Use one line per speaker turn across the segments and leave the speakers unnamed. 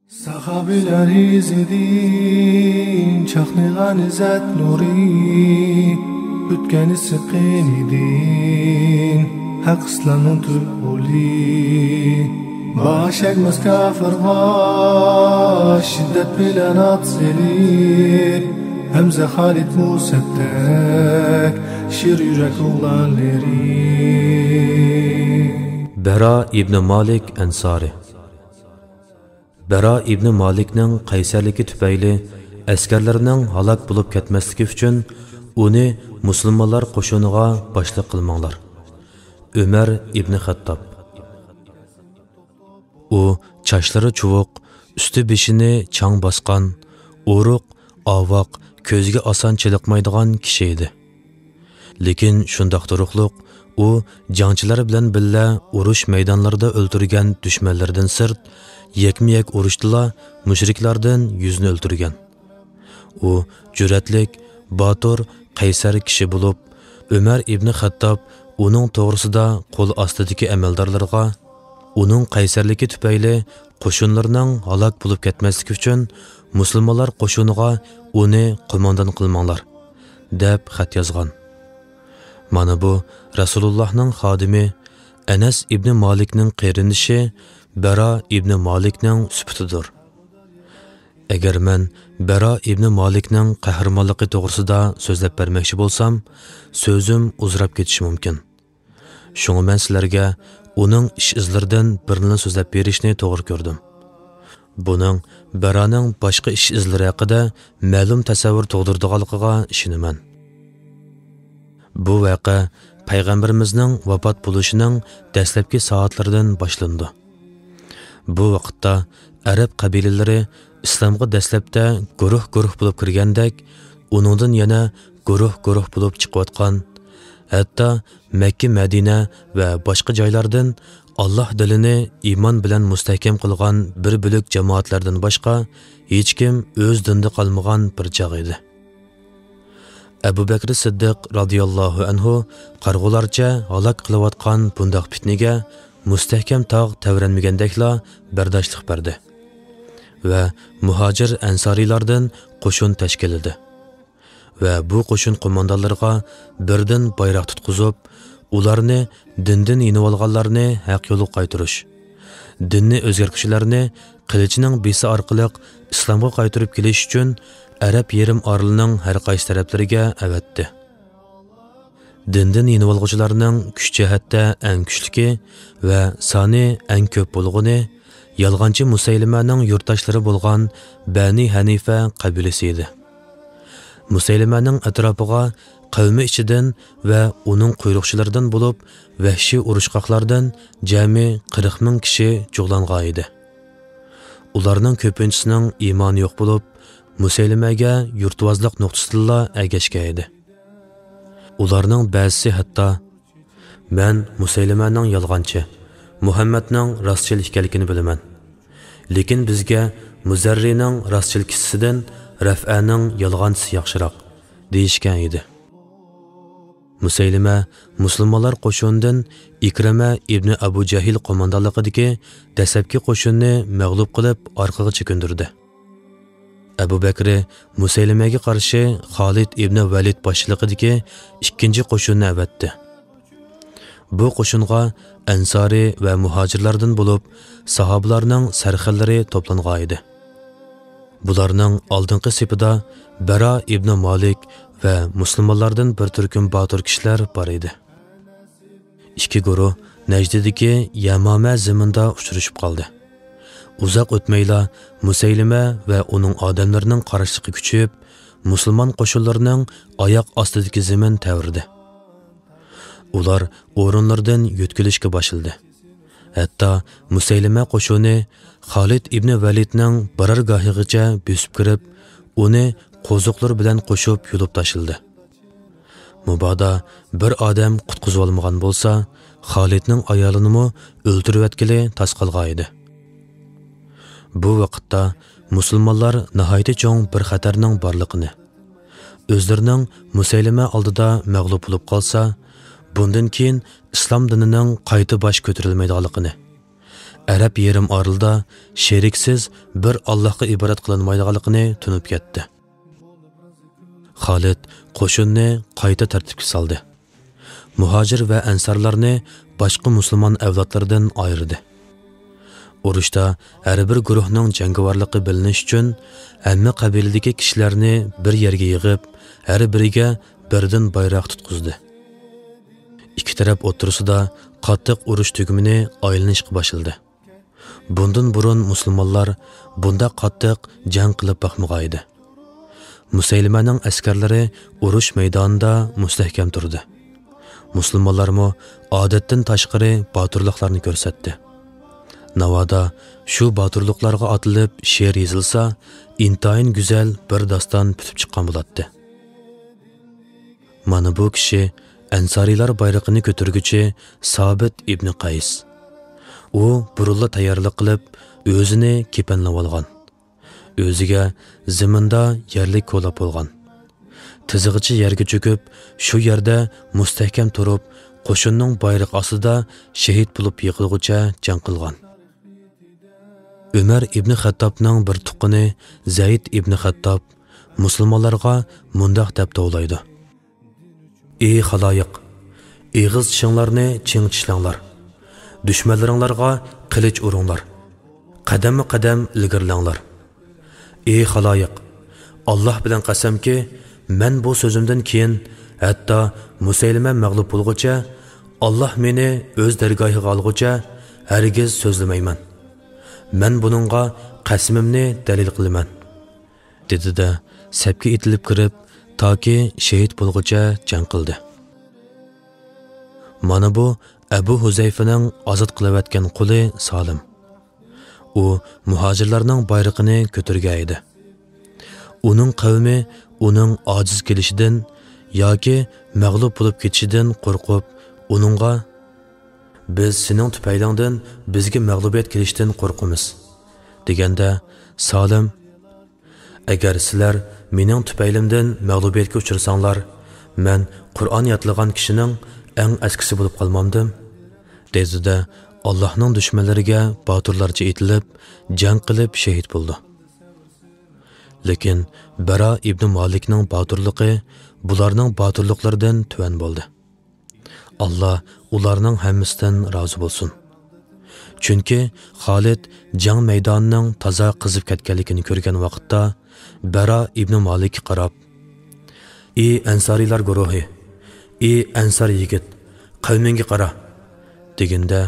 Sahabiler izledin, çaknigan izzet nuri, bütkeni sıkın idin, hak İslam'ın tülhuli. Baş ekmez kafirga, şiddet bilen atzeli, Hemze Halit Musettek, şir yürek oğlanları.
Bera ibn Malik Ensari. Bera ibn Malikning qaysarligi tufayli askarlarning halok bo'lib ketmasligi uchun uni musulmonlar qo'shiniga boshliq qilmanglar. Umar ibn Xattob. U chachlari chuvuq, usti beshini chang bosgan, o'ruq, ovoq, ko'zga oson chiliqmaydigan kishi edi. Lekin shundoq turuqliq, u jangchilar bilan birga urush maydonlarida o'ltirgan dushmanlardan sirt yakma-yak urushdila mushriklardan yuzni o'ltirgan. U jur'atlik, botur, qaysar kishi bo'lib, Umar ibn Xattob uning to'g'risida qo'l ostidagi amaldorlarga uning qaysarligi tufayli qo'shinlarning halok bo'lib ketmasligi uchun musulmonlar qo'shiniga uni qo'mondon qilmanglar deb xat yozgan. Mana bu Rasulullohning xodimi Anas ibn Malikning qarinishi Bera ibn Malikning sifatidir. Agar men Bera ibn Malikning qahramonligi to'g'risida so'zlab bermoqchi bo'lsam, so'zim uzrab ketishi mumkin. Shunga men sizlarga uning ish izlaridan birini so'zlab berishni to'g'ri ko'rdim. Buning Beraning boshqa ish izlari haqida ma'lum tasavvur tug'dirdiganligiga ishonaman. Bu vaqa payg'ambarimizning vafot bo'lishining dastlabki soatlaridan boshlandi. Bu vaqtda arab qabilalari islomga dastlabda guruh-guruh bo'lib kirgandek, uningdan yana guruh-guruh bo'lib chiqayotgan, hatto Makka, Madina va boshqa joylardan Alloh dilini iymon bilan mustahkam qilgan bir bo'lak jamoatlardan boshqa hech kim o'z dinida qolmagan bir chog' edi. Abu Bakr Siddiq radhiyallohu anhu qarg'ularcha halok qilayotgan bundoq fitnaga mustahkam tog' tavranmagandekla bardoshlik berdi va muhojir ansorilardan qo'shin tashkil etdi va bu qo'shin qo'mondonlariga birdan bayroq tutqizib, ularni dindan yenib olganlarni haq yo'lga qaytarish, dinni o'zgartirishlarni qilichining besi orqali islomga qaytarib kelish uchun Arab yerim orlining har qaysi taraflariga avatdi. Dindan yenib olg'uvchilarning kuch jihatda eng kuchlisi va soni eng ko'p bo'lg'ini yolg'onchi Musaylimaning yurtdoshlari bo'lgan Bani Hanifa qabilasi edi. Musaylimaning atrofiga qavmi ichidan va uning quyruqchilaridan bo'lib vahshiy urushqoqlardan jami 40 ming kishi jug'langan edi. Ularning ko'pinchisining iymoni yo'q bo'lib, Musaylimaga yurtvozlik nuqtasida ergashgan edi. Ularning ba'zisi hatto "Men Musaylimaning yolg'onchi, Muhammadning rostchil ekanligini bilaman. Lekin bizga Muzarrining rostchil kishisidan Raf'aning yolg'onchisi yaxshiroq" deyishgan edi. Musaylima musulmonlar qo'shinidan Ikrama ibn Abu Jahil qo'mondonligidagi dastlabki qo'shinni mag'lub qilib orqaga chekindirdi. Abu Bakr Musaylimaga qarshi Xolid ibn Valid boshchiligidagi ikkinchi qo'shinni avatdi. Bu qo'shinga ansori va muhojirlardan bo'lib sahobalarning sarxillari to'plangan edi. Bularning oldingi safida Bara ibn Malik va musulmonlardan bir turkum botir kishilar bor edi. Ikki guruh Najdidagi Yamama zaminda uchrashib qoldi. Uzoq o'tmayla Musaylima va uning odamlarining qarshiligi kuchayib, musulmon qo'shinlarining oyoq ostidagi zamin tavirdi. Ular o'rinlardan yo'tkilishga boshildi. Hatto Musaylima qo'shini Xolid ibn Validning barargohigacha bosib kirib, uni qo'ziqlar bilan qo'shib yulib tashildi. Mubodo bir odam qutqizib olmagan bo'lsa, Xolidning ayolini o'ldirib etkili tasqalgan edi. Bu vaqtda musulmonlar nihoyat cho'ng bir xatarning borligini, o'zlarining Musaylima oldida mag'lub bo'lib qolsa, bundan keyin islom dinining qayta bosh ko'tarilmaydiganligini, Arab yerim oralida sheriksiz bir Allohga ibodat qilinmaydiganligini tunib ketdi. Xolid qo'shinni qayta tartibga soldi. Muhojir va ansarlarni boshqa musulmon avlodlaridan ayirdi. Urushda har bir guruhning jangovarligi bilinish uchun hamma qabiladagi kishilarni bir yerga yig'ib, har biriga birdan bayroq tutqizdi. Ikki taraf o'rtasida qattiq urush tugmini aylanishga boshladi. Bundan burun musulmonlar bunda qattiq jang qilib boqmagan edi. Musaylimaning askarlari urush maydonida mustahkam turdi. Musulmonlarmo odatdan tashqari boturliklarni ko'rsatdi. Navoda shu boturliklarga atilib she'r yozilsa, intayin go'zal bir doston bitib chiqqan bo'ladi. Mana bu kishi Ansariylar bayrog'ini ko'targuchi Sabit ibn Qays. U burulla tayyorlik qilib, o'zini kepanlab olgan. O'ziga zaminda yerlik qo'lab olgan. Tizig'ichi yerga cho'kib, shu yerda mustahkam turib, qo'shinning bayroq ostida shahid bo'lib yiqilguncha jang qilgan. Umar ibn Xattobning bir tuqqani Zayd ibn Xattob musulmonlarga mundoq deb tavlaydi: "Ey xaloyiq, eg'iz tishinglarni ching tishlanglar. Dushmanlaringlarga qilich uringlar. Qadam-qadam ilgirlanglar. Ey xaloyiq, Alloh bilan qasamki, men bu so'zimdan keyin hatto Musaylima mag'lub bo'lguncha, Alloh meni o'z dargohiga olguncha hargiz so'zlamayman. Men buningga qasamimni dalil qilaman," dedi-da sapga etilib kirib, toki shahid bo'lguncha jang qildi. Mana bu Abu Huzayfaning ozod qilayotgan quli Salim. U muhojirlarning bayrog'ini ko'targan edi. Uning qavmi uning ojiz kelishidan yoki mag'lub bo'lib ketishidan qo'rqib, uningga "Biz sening tupaylingdan bizga mag'lubiyat kelishdan qo'rqamiz" deganda, Salim: "Agar sizlar mening tupaylimdan mag'lubiyatga uchrasanglar, men Qur'on yodlagan kishining eng askisi bo'lib qolmamdim" dedi-da, Allohning dushmanlariga boturlarcha etilib, jang qilib shahid bo'ldi. Lekin Bara ibn Malikning boturligi bularning boturliklaridan tuvan bo'ldi. Alloh ularning hammasidan rozi bo'lsin. Chunki Xolid jang maydonining toza qizib ketganligini ko'rgan vaqtda Bara ibn Malik qarab: "Ey Ansariylar guruhi, ey Ansar yigit, qavmingga qara" deganda,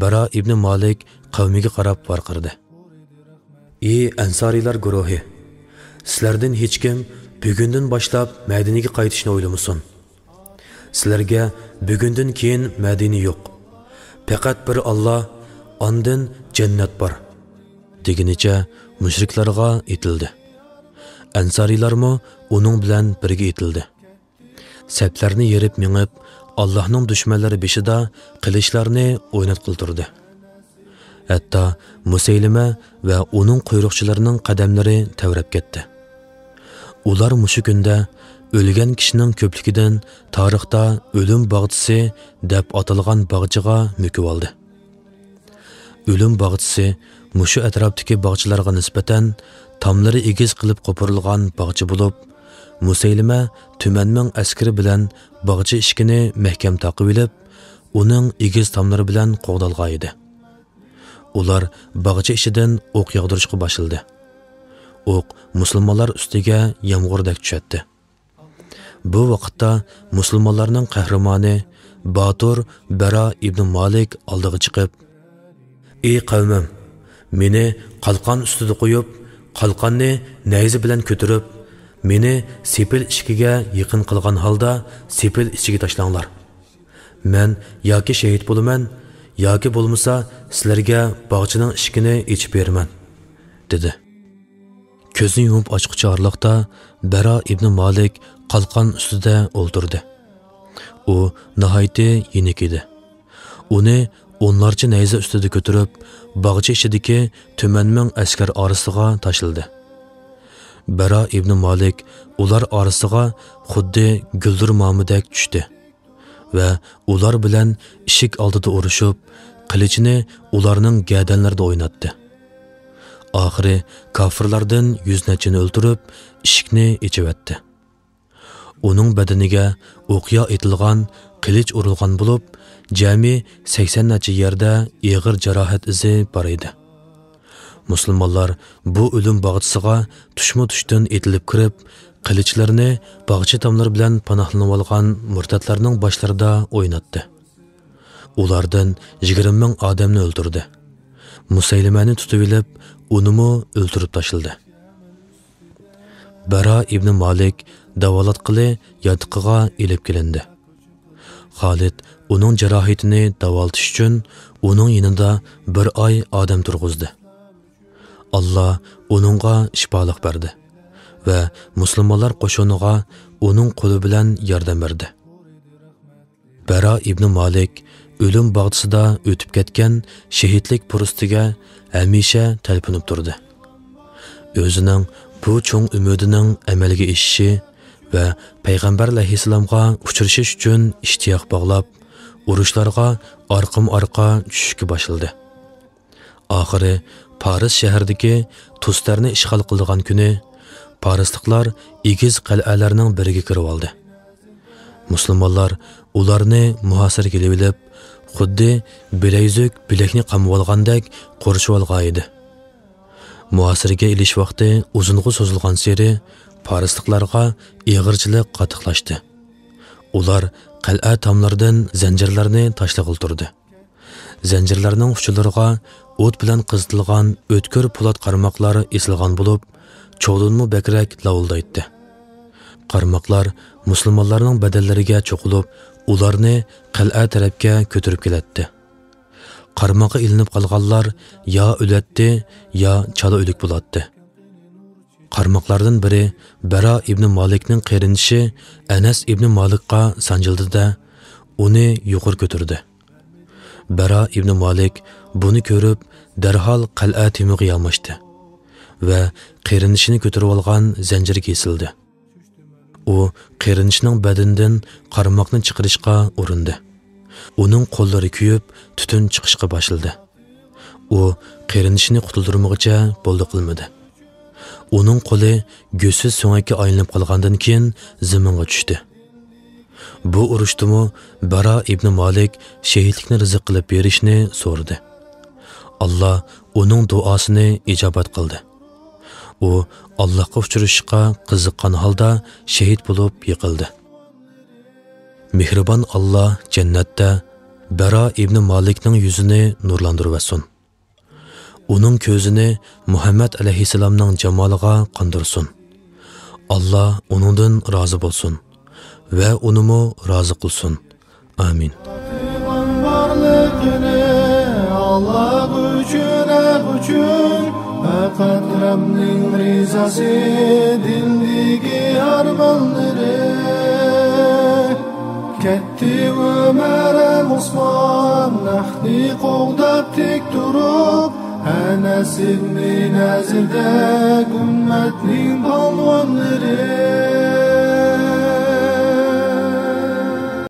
Bara ibn Malik qavmiga qarab varqirdi: "Ey Ansariylar guruhi, sizlardan hech kim bugundan boshlab Madinaga qaytishni o'ylamasin. Sizlarga bugundan keyin Madina yo'q. Faqat bir Alloh, ondan jannat bor" deginicha mushriklarga etildi. Ansariylarmo uning bilan birga etildi. Saplarni yerib mengib, Allohning dushmanlari beshida qilishlarni o'ynatqiltirdi. Hatto Musaylima va uning quyruqchilarining qadamlari tavrab ketdi. Ular mushu kunda o'lgan kishining ko'pligidan tarixda o'lim bog'chisi deb atalgan bog'chiga mukib oldi. O'lim bog'chisi mushu atrofdagi bog'chilarga nisbatan tomlari egiz qilib qo'pirilgan bog'chi bo'lib, Musaylima tumanning askari bilan bog'chi ishkini mahkam taqib olib, uning egiz tomlari bilan qo'g'dalgan edi. Ular bog'chi ishidan o'q yog'dirishga boshladi. O'q musulmonlar ustiga yomg'irdak tushadi. Bu vaqtda musulmonlarning qahramoni Batur Bara ibn Malik oldiga chiqib: "Ey qavmim, meni qalqon ustida qo'yib, qalqonni nayzi bilan ko'tarib, meni sepil ishkiga yaqin qilgan holda sepil ichiga tashlanglar. Men yoki shahid bo'laman, yoki bo'lmasa sizlarga bog'chining ishkini ichib beraman" dedi. Ko'zni yumib ochqicha orliqda Bara ibn Malik qalqon ustida o'ltirdi. U nihoyatda yenik edi. Uni o'nlarcha nayza ustida ko'tarib, bog'cha ichidagi tumanming askar orasiga tashladi. Bara ibn Malik ular orasiga xuddi guldir momidak tushdi va ular bilan ishik oldida urushib, qilichini ularning gavdanlarida o'ynatdi. Oxiri kofirlardan 100 nachini o'ldirib, eshikni ichivatdi. Uning badaniga o'qiya etilgan qilich urilgan bo'lib, jami 80 nachi yerda og'ir jarohat izi bor edi. Musulmonlar bu o'lim bog'chisiga tushma-tushdan etilib kirib, qilichlarni bog'cha tomlari bilan panohlanib olgan murtatlarning boshlarida o'ynatdi. Ulardan 20 ming odamni o'ldirdi. Musaylimani tutib olib, unimi o'ldirib tashladi. Bara ibn Malik davolatqili yotiqiga ilib kelindi. Xolid uning jarohatini davolatish uchun uning yonida bir oy odam turg'izdi. Allah uningga shifolik berdi va musulmonlar qo'shiniga uning qo'li bilan yordam berdi. Bara ibn Malik o'lim bog'chisida o'tib ketgan shahidlik purustiga hamisha talpinib turdi. O'zining bu cho'ng umidining amalga oshishi va payg'ambar alayhissalomga uchrashish uchun ishtiyoq bog'lab, urushlarga orqam-orqa tushishga boshladi. Oxiri Paris shahridagi Tustarni ishg'ol qilgan kuni Parisliklar egiz qal'alarning biriga kirib oldi. Musulmonlar ularni muhosaraga olib, xuddi bilayzuk bilakni qamab olgandek qo'rishib olgan edi. Muhosaraga ilish vaqti uzunga so'zilgan seri Parisliklarga ig'irchilik qattiqlashdi. Ular qal'a tomlaridan zanjirlarni tashlab o'ltirdi. Zanjirlarning uchlariga o't bilan qizitilgan o'tkir po'lat qarmoqlar esilgan bo'lib, cho'g'dinmi bakrak lavuldaydi. Qarmoqlar musulmonlarning badallariga cho'qilib, ularni qal'a tarafga ko'tarib keladi. Qarmoqqa ilinib qolganlar yo o'latdi, yo chala o'lik bo'ladi. Qarmoqlardan biri Bara ibn Malikning qarinishi Anas ibn Malikqa sanjildida uni yuqori ko'tardi. Bara ibn Malik buni ko'rib darhol qal'a temiga yalmashdi va qarinishini ko'tarib olgan zanjir kesildi. U qarinishining badanidan qarmoqni chiqarishga urindi. Uning qo'llari kuyib, tutun chiqishga boshladi. U qarinishini qutuldirmoqcha bo'ldi qilmadi. Uning qo'li go'siz so'ngakka aylanib qolgandan keyin zaminga tushdi. Bu urushdimi Bara ibn Malik shahidlikni rizq qilib berishni so'radi. Allah uning duosini ijobat qildi. U Allohga uchrashishga qiziqqan holda shahid bo'lib yiqildi. Mehribon Allah jannatda Bara ibn Malikning yuzini nurlantirib olsun. Uning ko'zini Muhammad alayhissalomning jamoliga qondirsin. Allah uningdan rozi bo'lsin va unimi rozi qilsin. Amin.
Allah uchun faqat Rabbning rizasi dildagi armonlari Ketti Ömer Osman Nahni qo'g'dab tek turib Anas ibn Nazirdek ummatning polvonlari Ketti Ömer Osman Nahni qo'g'dab tek turib Anas ibn Nazirda ummatning polvonlari